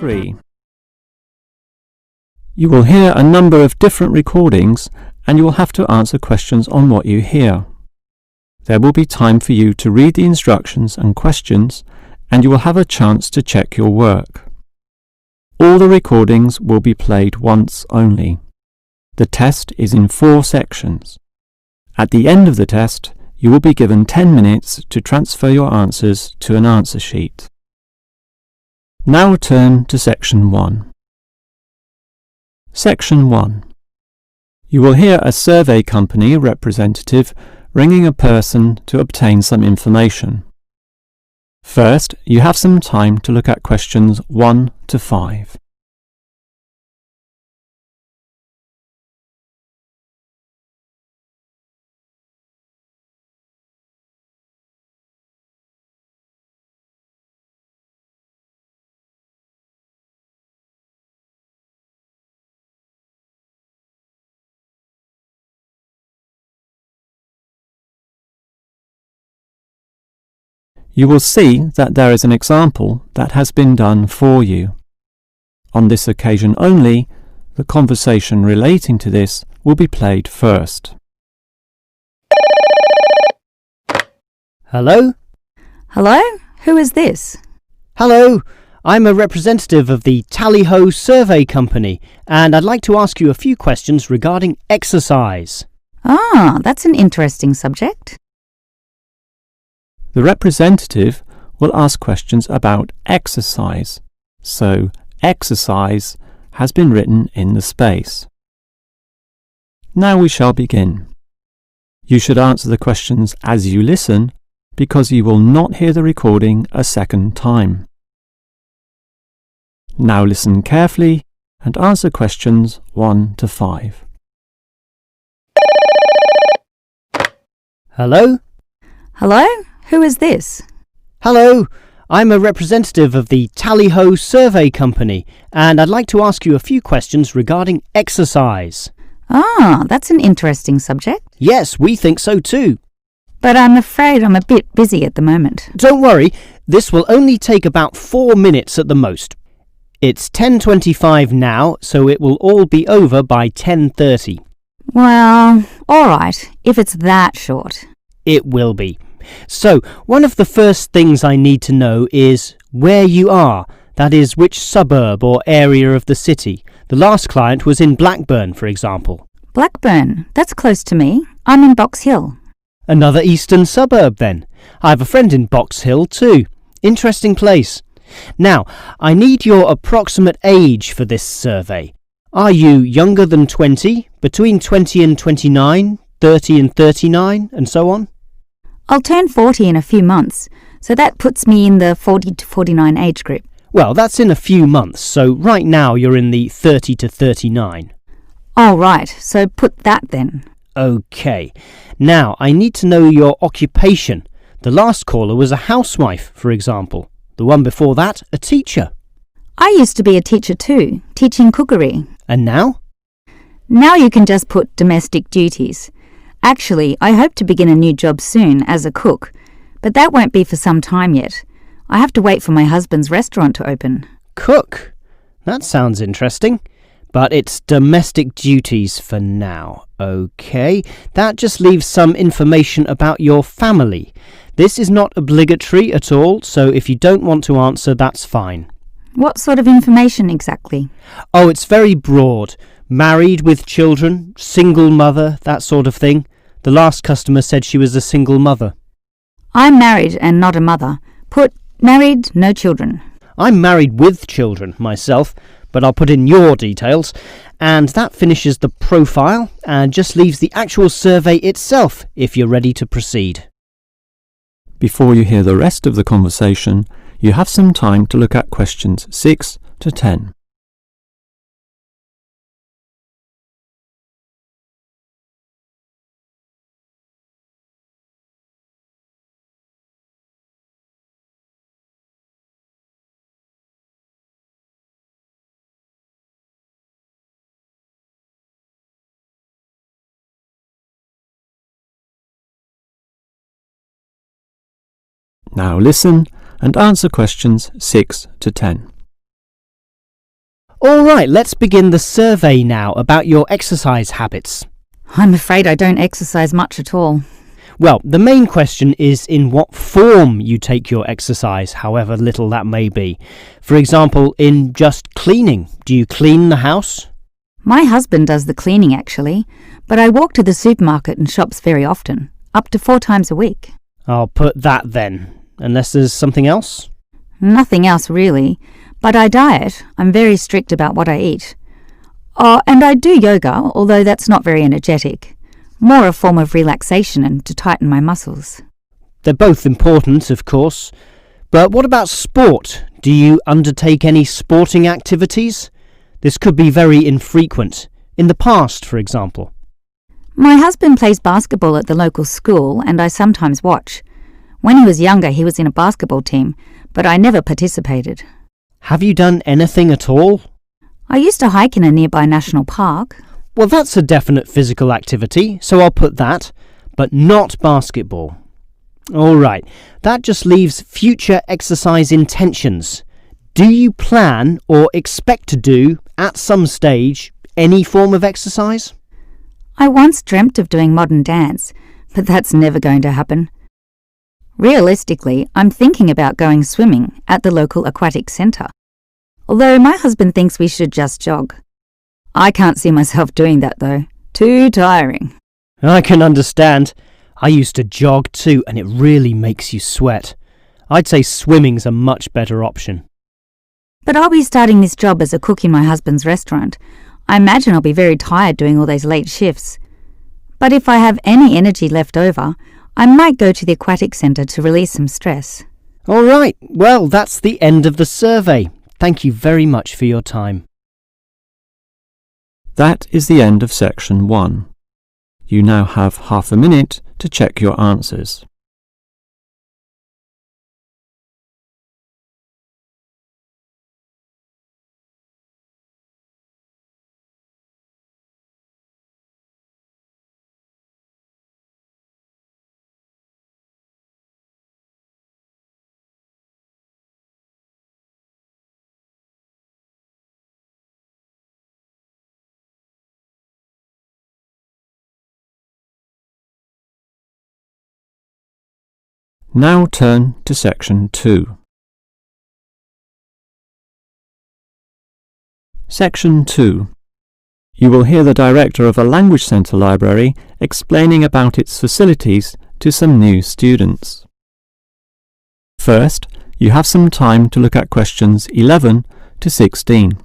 3. You will hear a number of different recordings and you will have to answer questions on what you hear. There will be time for you to read the instructions and questions and you will have a chance to check your work. All the recordings will be played once only. The test is in 4 sections. At the end of the test, you will be given 10 minutes to transfer your answers to an answer sheet. Now turn to Section 1. Section 1. You will hear a survey company representative ringing a person to obtain some information. First, you have some time to look at questions 1 to 5. You will see that there is an example that has been done for you. On this occasion only, the conversation relating to this will be played first. Hello? Hello? Who is this? Hello, I'm a representative of the Tally-Ho Survey Company, and I'd like to ask you a few questions regarding exercise. Ah, that's an interesting subject. The representative will ask questions about exercise, so exercise has been written in the space. Now we shall begin. You should answer the questions as you listen, because you will not hear the recording a second time. Now listen carefully and answer questions 1 to 5. Hello? Hello? Who is this? Hello, I'm a representative of the Tally-Ho Survey Company, and I'd like to ask you a few questions regarding exercise. Ah, that's an interesting subject. Yes, we think so too. But I'm afraid I'm a bit busy at the moment. Don't worry, this will only take about 4 minutes at the most. It's 10:25 now, so it will all be over by 10:30. Well, all right, if it's that short. It will be. So, one of the first things I need to know is where you are, that is, which suburb or area of the city. The last client was in Blackburn, for example. Blackburn, that's close to me. I'm in Box Hill. Another eastern suburb, then. I have a friend in Box Hill, too. Interesting place. Now, I need your approximate age for this survey. Are you younger than 20, between 20 and 29, 30 and 39, and so on? I'll turn 40 in a few months, so that puts me in the 40 to 49 age group. Well, that's in a few months, so right now you're in the 30 to 39. Oh, right, so put that then. OK. Now, I need to know your occupation. The last caller was a housewife, for example. The one before that, a teacher. I used to be a teacher too, teaching cookery. And now? Now you can just put domestic duties. Actually, I hope to begin a new job soon as a cook, but that won't be for some time yet. I have to wait for my husband's restaurant to open. Cook? That sounds interesting. But it's domestic duties for now. OK, that just leaves some information about your family. This is not obligatory at all, so if you don't want to answer, that's fine. What sort of information exactly? Oh, it's very broad. Married with children, single mother, that sort of thing. The last customer said she was a single mother. I'm married and not a mother. Put married, no children. I'm married with children myself, but I'll put in your details. And that finishes the profile and just leaves the actual survey itself if you're ready to proceed. Before you hear the rest of the conversation, you have some time to look at questions 6 to 10. Now listen and answer questions 6 to 10. All right, let's begin the survey now about your exercise habits. I'm afraid I don't exercise much at all. Well, the main question is in what form you take your exercise, however little that may be. For example, in just cleaning. Do you clean the house? My husband does the cleaning actually, but I walk to the supermarket and shops very often, up to 4 times a week. I'll put that then, unless there's something else. Nothing else really, but I diet. I'm very strict about what I eat. Oh, and I do yoga, although that's not very energetic. More a form of relaxation and to tighten my muscles. They're both important, of course. But what about sport? Do you undertake any sporting activities? This could be very infrequent. In the past, for example. My husband plays basketball at the local school and I sometimes watch. When he was younger, he was in a basketball team, but I never participated. Have you done anything at all? I used to hike in a nearby national park. Well, that's a definite physical activity, so I'll put that, but not basketball. All right, that just leaves future exercise intentions. Do you plan or expect to do, at some stage, any form of exercise? I once dreamt of doing modern dance, but that's never going to happen. Realistically, I'm thinking about going swimming at the local aquatic centre, although my husband thinks we should just jog. I can't see myself doing that though. Too tiring. I can understand. I used to jog too, and it really makes you sweat. I'd say swimming's a much better option. But I'll be starting this job as a cook in my husband's restaurant. I imagine I'll be very tired doing all those late shifts. But if I have any energy left over, I might go to the aquatic centre to release some stress. All right, well, that's the end of the survey. Thank you very much for your time. That is the end of section 1. You now have half a minute to check your answers. Now turn to section 2. Section 2. You will hear the director of a Language Centre library explaining about its facilities to some new students. First, you have some time to look at questions 11 to 16.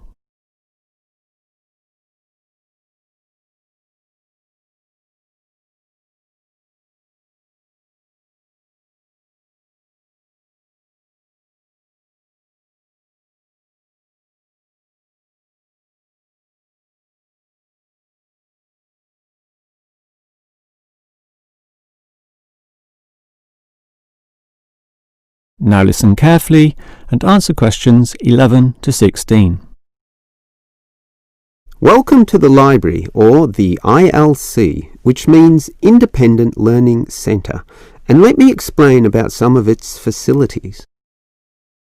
Now listen carefully and answer questions 11 to 16. Welcome to the library, or the ILC, which means Independent Learning Centre, and let me explain about some of its facilities.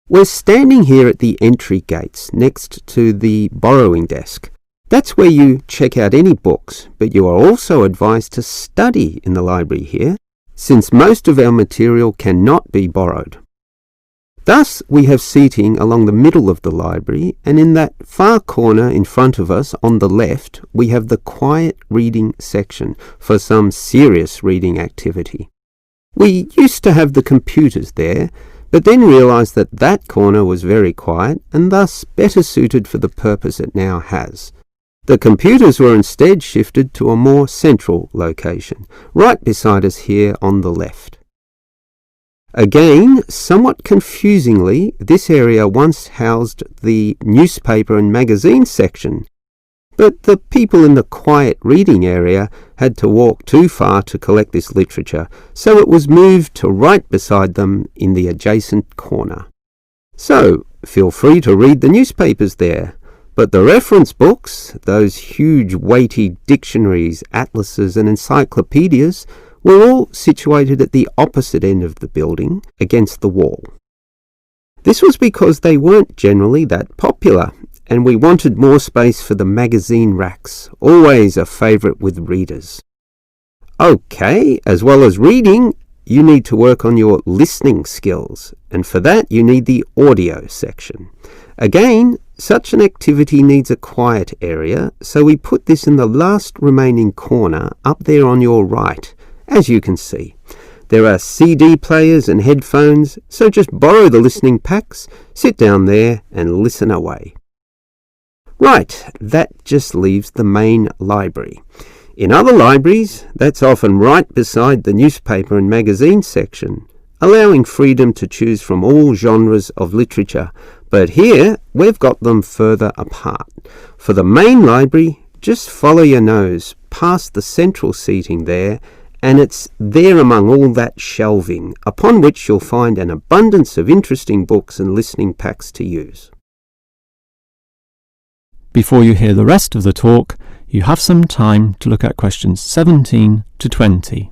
We're standing here at the entry gates next to the borrowing desk. That's where you check out any books, but you are also advised to study in the library here, since most of our material cannot be borrowed. Thus, we have seating along the middle of the library, and in that far corner in front of us on the left, we have the quiet reading section for some serious reading activity. We used to have the computers there, but then realised that that corner was very quiet and thus better suited for the purpose it now has. The computers were instead shifted to a more central location, right beside us here on the left. Again, somewhat confusingly, this area once housed the newspaper and magazine section, but the people in the quiet reading area had to walk too far to collect this literature, so it was moved to right beside them in the adjacent corner. So, feel free to read the newspapers there, but the reference books, those huge weighty dictionaries, atlases and encyclopedias, were all situated at the opposite end of the building, against the wall. This was because they weren't generally that popular, and we wanted more space for the magazine racks, always a favourite with readers. Okay, as well as reading, you need to work on your listening skills, and for that you need the audio section. Again, such an activity needs a quiet area, so we put this in the last remaining corner up there on your right, as you can see. There are CD players and headphones, so just borrow the listening packs, sit down there and listen away. Right, that just leaves the main library. In other libraries, that's often right beside the newspaper and magazine section, allowing freedom to choose from all genres of literature, but here we've got them further apart. For the main library, just follow your nose past the central seating there, and it's there among all that shelving, upon which you'll find an abundance of interesting books and listening packs to use. Before you hear the rest of the talk, you have some time to look at questions 17 to 20.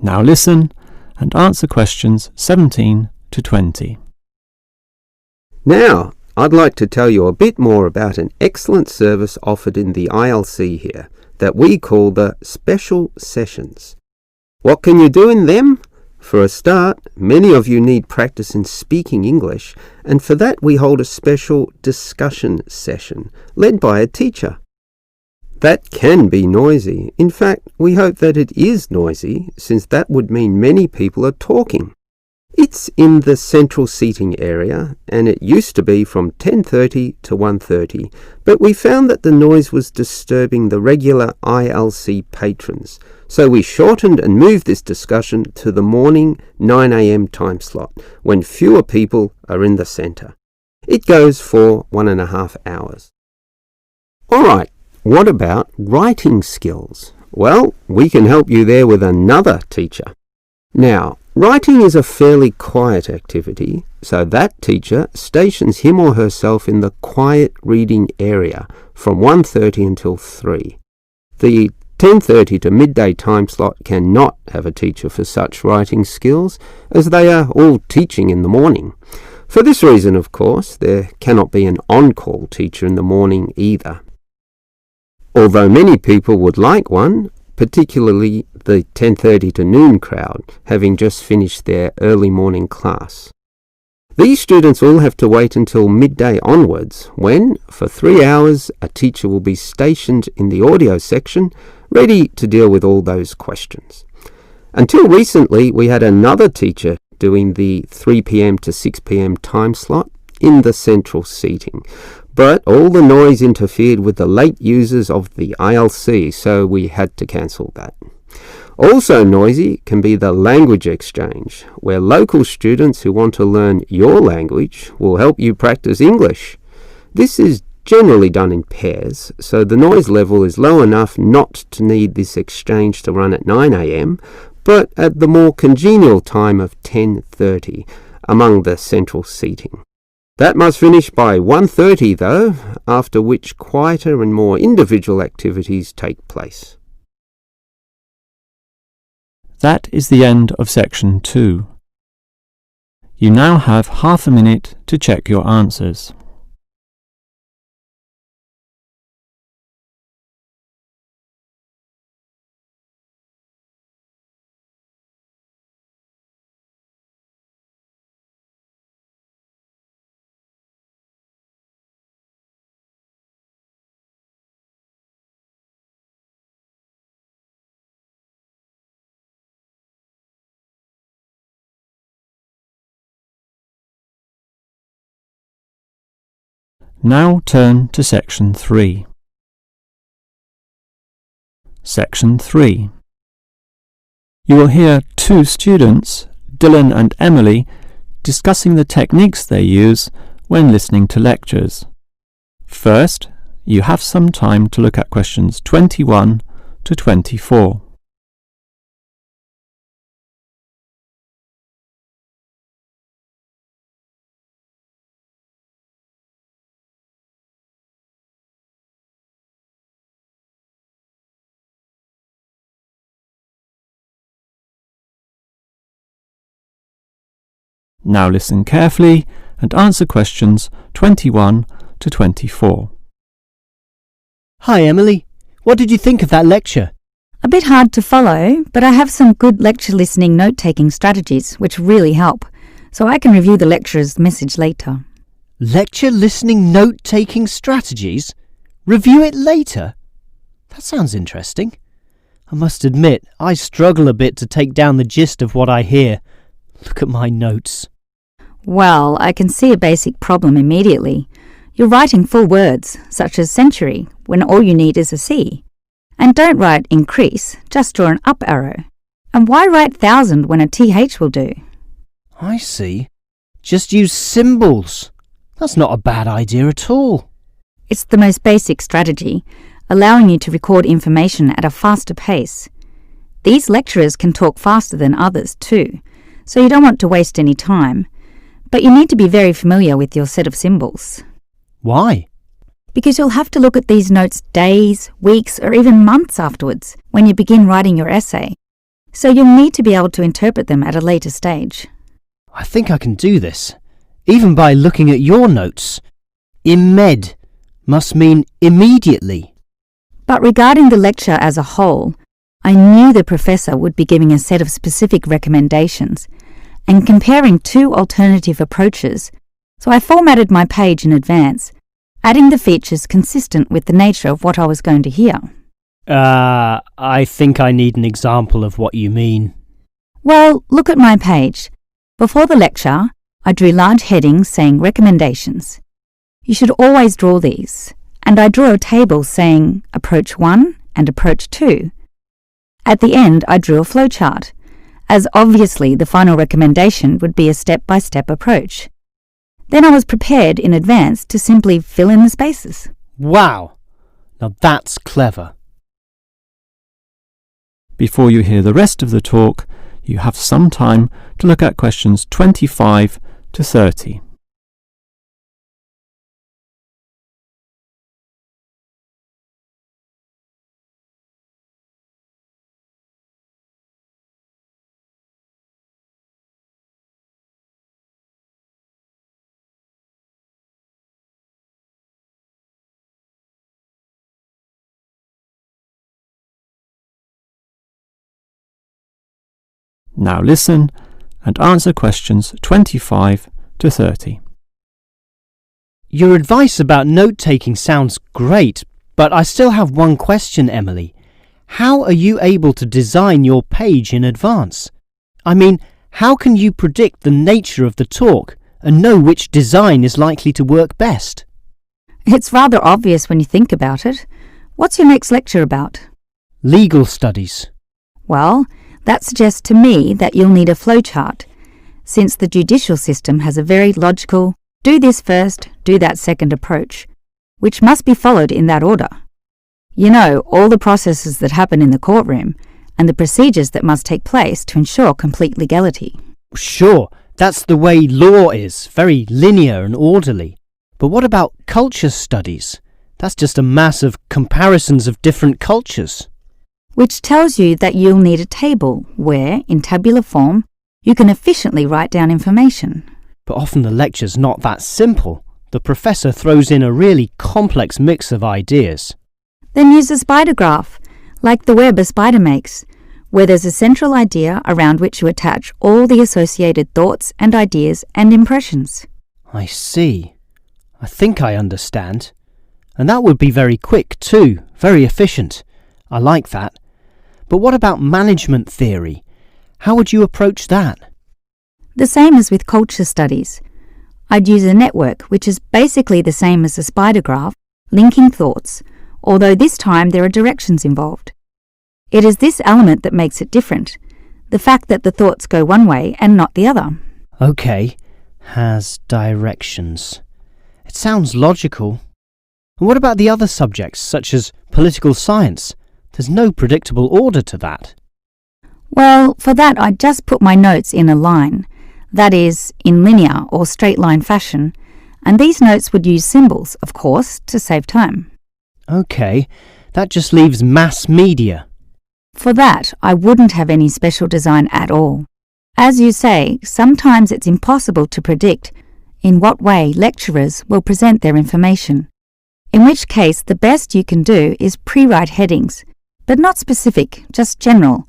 Now listen and answer questions 17 to 20. Now, I'd like to tell you a bit more about an excellent service offered in the ILC here that we call the Special Sessions. What can you do in them? For a start, many of you need practice in speaking English, and for that we hold a special discussion session led by a teacher. That can be noisy. In fact, we hope that it is noisy, since that would mean many people are talking. It's in the central seating area, and it used to be from 10:30 to 1:30, but we found that the noise was disturbing the regular ILC patrons, so we shortened and moved this discussion to the morning 9 a.m. time slot, when fewer people are in the centre. It goes for 1.5 hours. All right. What about writing skills? Well, we can help you there with another teacher. Now, writing is a fairly quiet activity, so that teacher stations him or herself in the quiet reading area from 1:30 until 3. The 10:30 to midday time slot cannot have a teacher for such writing skills, as they are all teaching in the morning. For this reason, of course, there cannot be an on-call teacher in the morning either. Although many people would like one, particularly the 10:30 to noon crowd, having just finished their early morning class. These students all have to wait until midday onwards, when, for 3 hours, a teacher will be stationed in the audio section, ready to deal with all those questions. Until recently, we had another teacher doing the 3 p.m. to 6 p.m. time slot in the central seating. But all the noise interfered with the late users of the ILC, so we had to cancel that. Also noisy can be the language exchange, where local students who want to learn your language will help you practice English. This is generally done in pairs, so the noise level is low enough not to need this exchange to run at 9 a.m, but at the more congenial time of 10:30 among the central seating. That must finish by 1:30 though, after which quieter and more individual activities take place. That is the end of section 2. You now have half a minute to check your answers. Now turn to section 3. Section 3. You will hear two students, Dylan and Emily, discussing the techniques they use when listening to lectures. First, you have some time to look at questions 21 to 24. Now listen carefully and answer questions 21 to 24. Hi, Emily. What did you think of that lecture? A bit hard to follow, but I have some good lecture listening note-taking strategies which really help, so I can review the lecturer's message later. Lecture listening note-taking strategies? Review it later? That sounds interesting. I must admit, I struggle a bit to take down the gist of what I hear. Look at my notes. Well, I can see a basic problem immediately. You're writing full words, such as century, when all you need is a C. And don't write increase, just draw an up arrow. And why write thousand when a TH will do? I see. Just use symbols. That's not a bad idea at all. It's the most basic strategy, allowing you to record information at a faster pace. These lecturers can talk faster than others too, so you don't want to waste any time. But you need to be very familiar with your set of symbols. Why? Because you'll have to look at these notes days, weeks, or even months afterwards when you begin writing your essay. So you'll need to be able to interpret them at a later stage. I think I can do this, even by looking at your notes. Imed must mean immediately. But regarding the lecture as a whole, I knew the professor would be giving a set of specific recommendations and comparing two alternative approaches, so I formatted my page in advance, adding the features consistent with the nature of what I was going to hear. I think I need an example of what you mean. Well, look at my page. Before the lecture, I drew large headings saying recommendations. You should always draw these, and I drew a table saying approach 1 and approach 2. At the end, I drew a flowchart, as obviously the final recommendation would be a step-by-step approach. Then I was prepared in advance to simply fill in the spaces. Wow! Now that's clever. Before you hear the rest of the talk, you have some time to look at questions 25 to 30. Now listen and answer questions 25 to 30. Your advice about note-taking sounds great, but I still have one question, Emily. How are you able to design your page in advance? I mean, how can you predict the nature of the talk and know which design is likely to work best? It's rather obvious when you think about it. What's your next lecture about? Legal studies. Well, that suggests to me that you'll need a flowchart, since the judicial system has a very logical, do this first, do that second approach, which must be followed in that order. You know, all the processes that happen in the courtroom and the procedures that must take place to ensure complete legality. Sure, that's the way law is, very linear and orderly. But what about culture studies? That's just a mass of comparisons of different cultures. Which tells you that you'll need a table where, in tabular form, you can efficiently write down information. But often the lecture's not that simple. The professor throws in a really complex mix of ideas. Then use a spider graph, like the web a spider makes, where there's a central idea around which you attach all the associated thoughts and ideas and impressions. I see. I think I understand. And that would be very quick too, very efficient. I like that. But what about management theory? How would you approach that? The same as with culture studies. I'd use a network, which is basically the same as a spider graph, linking thoughts, although this time there are directions involved. It is this element that makes it different, the fact that the thoughts go one way and not the other. Okay, has directions. It sounds logical. And what about the other subjects, such as political science? There's no predictable order to that. Well, for that I'd just put my notes in a line, that is, in linear or straight line fashion, and these notes would use symbols, of course, to save time. Okay, that just leaves mass media. For that, I wouldn't have any special design at all. As you say, sometimes it's impossible to predict in what way lecturers will present their information, in which case the best you can do is pre-write headings, but not specific, just general,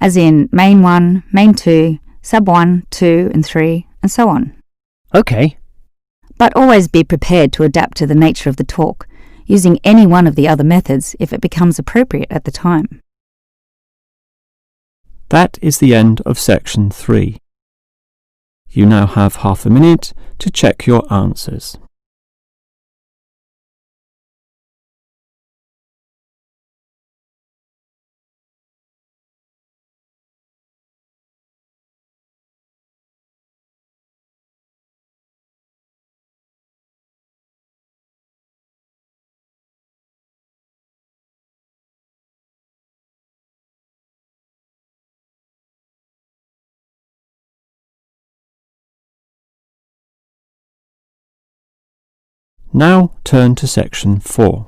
as in Main 1, Main 2, Sub 1, 2 and 3, and so on. OK. But always be prepared to adapt to the nature of the talk, using any one of the other methods if it becomes appropriate at the time. That is the end of section 3. You now have half a minute to check your answers. Now turn to section 4.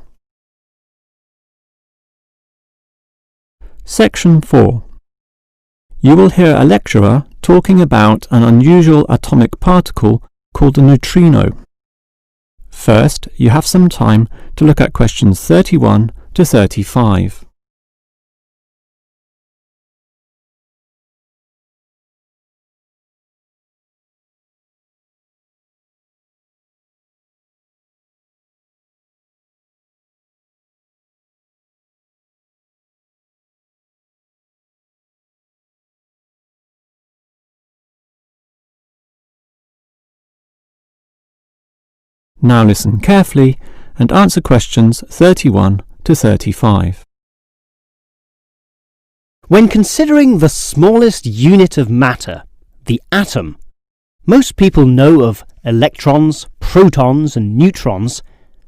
Section 4. You will hear a lecturer talking about an unusual atomic particle called a neutrino. First, you have some time to look at questions 31 to 35. Now listen carefully and answer questions 31 to 35. When considering the smallest unit of matter, the atom, most people know of electrons, protons and neutrons,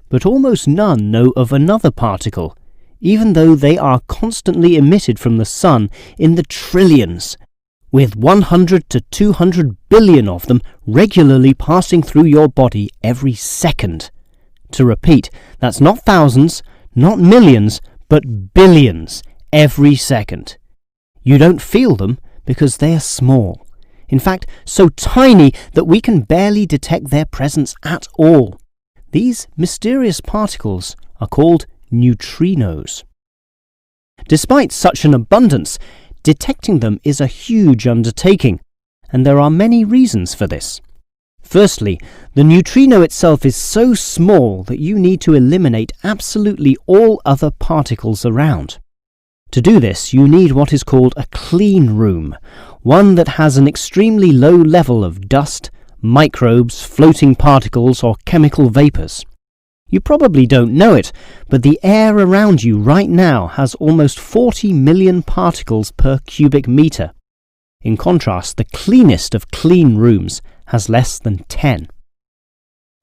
but almost none know of another particle, even though they are constantly emitted from the sun in the trillions, with 100 to 200 billion of them regularly passing through your body every second. To repeat, that's not thousands, not millions, but billions every second. You don't feel them because they are small. In fact, so tiny that we can barely detect their presence at all. These mysterious particles are called neutrinos. Despite such an abundance, detecting them is a huge undertaking, and there are many reasons for this. Firstly, the neutrino itself is so small that you need to eliminate absolutely all other particles around. To do this, you need what is called a clean room, one that has an extremely low level of dust, microbes, floating particles, or chemical vapors. You probably don't know it, but the air around you right now has almost 40 million particles per cubic meter. In contrast, the cleanest of clean rooms has less than 10.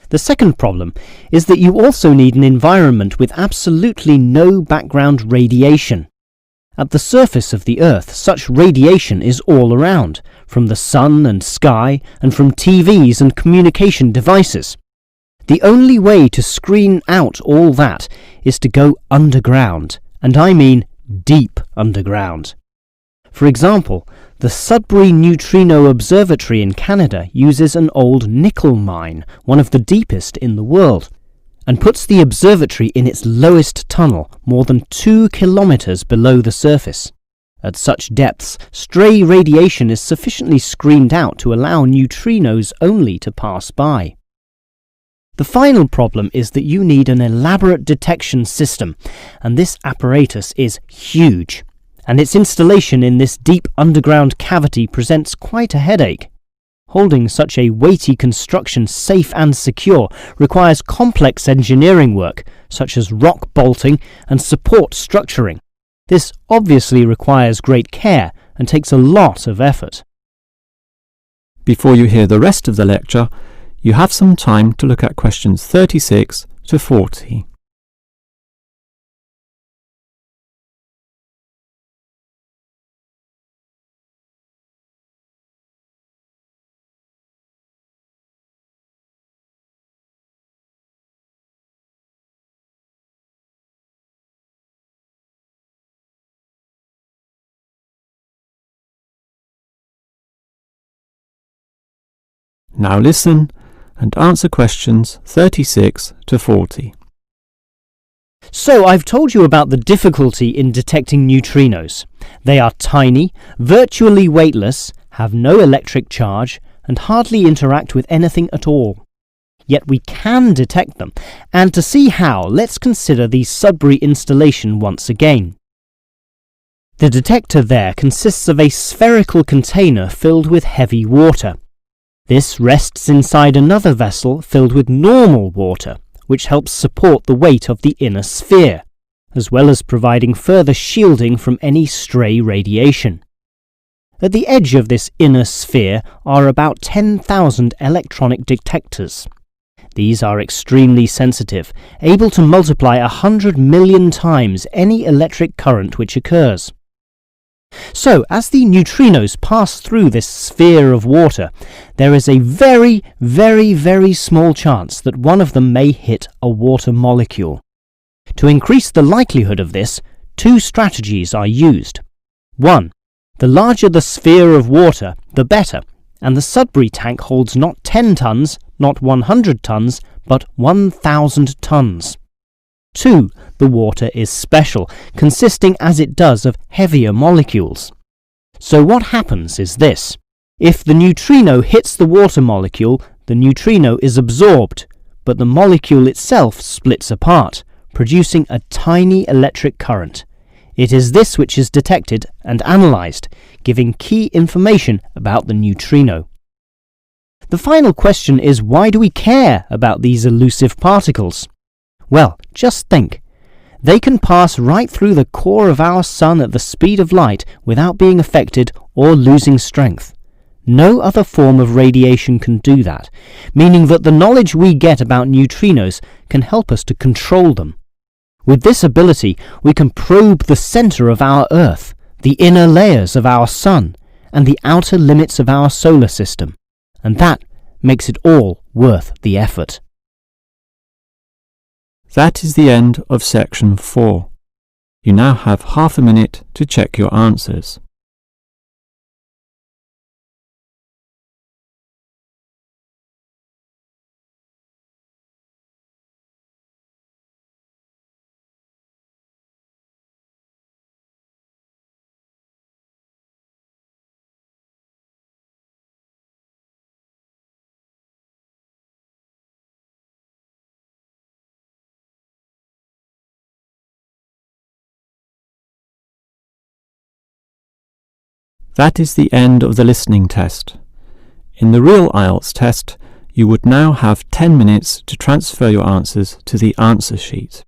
The second problem is that you also need an environment with absolutely no background radiation. At the surface of the Earth, such radiation is all around, from the sun and sky, and from TVs and communication devices. The only way to screen out all that is to go underground, and I mean deep underground. For example, the Sudbury Neutrino Observatory in Canada uses an old nickel mine, one of the deepest in the world, and puts the observatory in its lowest tunnel, more than 2 kilometers below the surface. At such depths, stray radiation is sufficiently screened out to allow neutrinos only to pass by. The final problem is that you need an elaborate detection system, and this apparatus is huge, and its installation in this deep underground cavity presents quite a headache. Holding such a weighty construction safe and secure requires complex engineering work, such as rock bolting and support structuring. This obviously requires great care and takes a lot of effort. Before you hear the rest of the lecture, you have some time to look at questions 36 to 40. Now listen and answer questions 36 to 40. So I've told you about the difficulty in detecting neutrinos. They are tiny, virtually weightless, have no electric charge, and hardly interact with anything at all. Yet we can detect them, and to see how, let's consider the Sudbury installation once again. The detector there consists of a spherical container filled with heavy water. This rests inside another vessel filled with normal water, which helps support the weight of the inner sphere, as well as providing further shielding from any stray radiation. At the edge of this inner sphere are about 10,000 electronic detectors. These are extremely sensitive, able to multiply 100 million times any electric current which occurs. So, as the neutrinos pass through this sphere of water, there is a very, very, very small chance that one of them may hit a water molecule. To increase the likelihood of this, two strategies are used. 1. The larger the sphere of water, the better, and the Sudbury tank holds not 10 tons, not 100 tons, but 1,000 tons. 2. The water is special, consisting as it does of heavier molecules. So what happens is this. If the neutrino hits the water molecule, the neutrino is absorbed, but the molecule itself splits apart, producing a tiny electric current. It is this which is detected and analysed, giving key information about the neutrino. The final question is, why do we care about these elusive particles? Well, just think. They can pass right through the core of our sun at the speed of light without being affected or losing strength. No other form of radiation can do that, meaning that the knowledge we get about neutrinos can help us to control them. With this ability, we can probe the centre of our Earth, the inner layers of our sun, and the outer limits of our solar system, and that makes it all worth the effort. That is the end of section 4. You now have half a minute to check your answers. That is the end of the listening test. In the real IELTS test, you would now have 10 minutes to transfer your answers to the answer sheet.